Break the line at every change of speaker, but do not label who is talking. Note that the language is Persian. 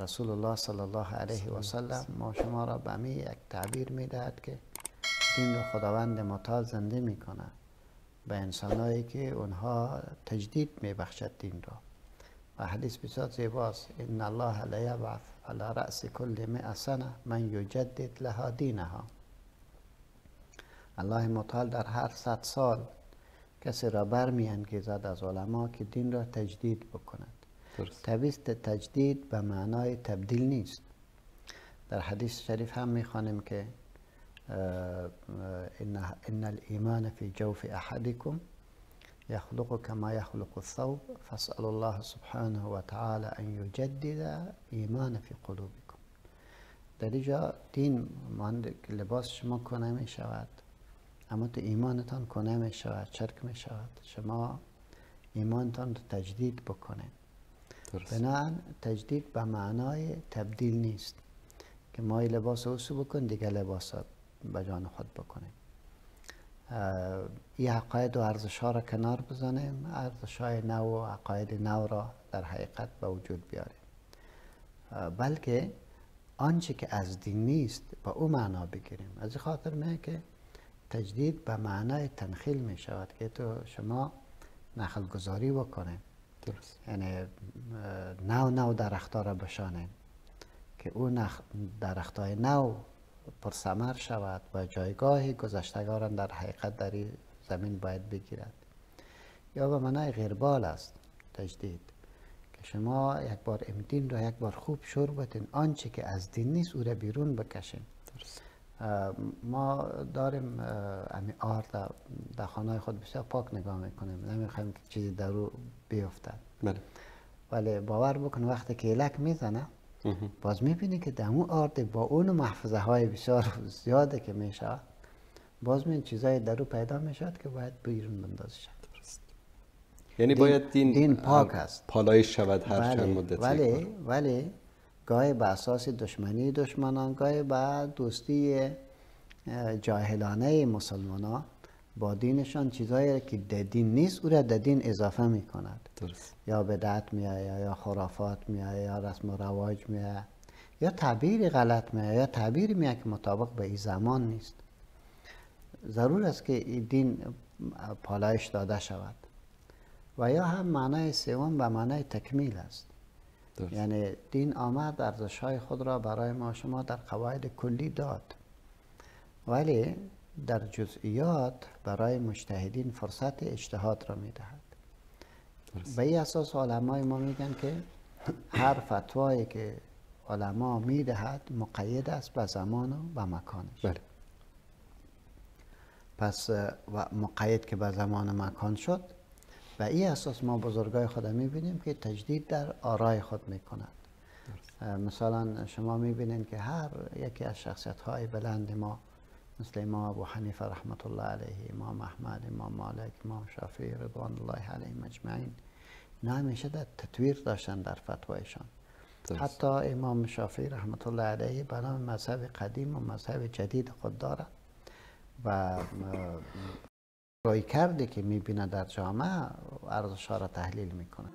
رسول الله صلی الله علیه و سلم ما شما را به می یک تعبیر می دهد که دین را خداوند متعال زنده می کنه به انسانایی که اونها تجدید می بخشد دین را. و حدیث بسیار زیباست: ان الله لا یبعث علی رأس کل 100 سنه من یجدد لها دینها. الله متعال در هر 100 سال کسی را برمی انگیزد از علما که دین را تجدید بکند. طبیعت تجدید به معنای تبدیل نیست. در حدیث شریف هم میخوانیم که ان الایمان فی جوف احدکم یخلق کما یخلق الثوب فاسأل الله سبحانه و تعالی ان یجدد ایمان فی قلوبکم. در اینجا دین مانند لباس شما کنه می شود، اما تو ایمانتان کنه می شود، چرک می شود. شما ایمانتان رو تجدید بکنید. بنابراین تجدید به معنای تبدیل نیست که ما لباس اوسو بکن دیگه لباس به جان خود بکنیم. این عقاید و ارزش ها را کنار بزنیم، ارزش های نو و عقاید نو را در حقیقت به وجود بیاریم، بلکه آنچه که از دین نیست به او معنا بگیریم. از این خاطر میگه که تجدید به معنای تنخیل می شود که تو شما نخل گذاری بکنیم، یعنی نو درختها را بشانیم که اون درختهای نو پرثمر شود و جایگاه گذشتگان در حقیقت در این زمین باید بگیرد. یا به معنای غیربال است تجدید که شما یک بار دین را یک بار خوب شور بتین، آنچه که از دین نیست او را بیرون بکشین. ما داریم امی آرد در خانه خود بسیار پاک نگاه میکنیم، نمیخوایم که چیزی در او بیفتد. ولی باور بکن وقتی که الک میزنه باز میبینی که در اون آرد با اون محفظه های بسیار زیاده که میشه، باز این چیزای در او پیدا میشد که باید بیرون بندازی شد.
یعنی باید
دین پاک است،
پالایش شود هر چند مدت.
ولی گاهی به اساس دشمنی دشمنان، گاهی به دوستی جاهلانه مسلمانان با دینشان چیزایی که در دین نیست او را در دین اضافه می کند. یا بدعت می آید، یا خرافات می آید، یا رسم و رواج می آید، یا تعبیر غلط می آید، یا تعبیر می آید که مطابق به این زمان نیست. ضرور است که این دین پالایش داده شود. و یا هم معنای سوم به معنای تکمیل است. یعنی دین آمد ارزش‌های خود را برای ما شما در قواعد کلی داد، ولی در جزئیات برای مجتهدین فرصت اجتهاد را میدهد. به این اساس علمای ما میگن که هر فتوایی که علما میدهد مقید است به زمان و به مکانش. پس و مقید که به زمان و مکان شد، و این اساس ما بزرگای خود میبینیم که تجدید در آرای خود میکنند. مثلا شما میبینید که هر یکی از شخصیت های بلند ما مثل امام ابو حنیفه رحمت الله علیه، امام احمد، امام مالک، امام شافعی رضوان الله علیهم اجمعین، نه همیشه در تطویر داشتن در فتوایشان. حتی امام شافعی رحمت الله علیه بنام مذهب قدیم و مذهب جدید خود دارد و رای کرده که میبینه در جامعه ارزش‌ها را تحلیل میکنه.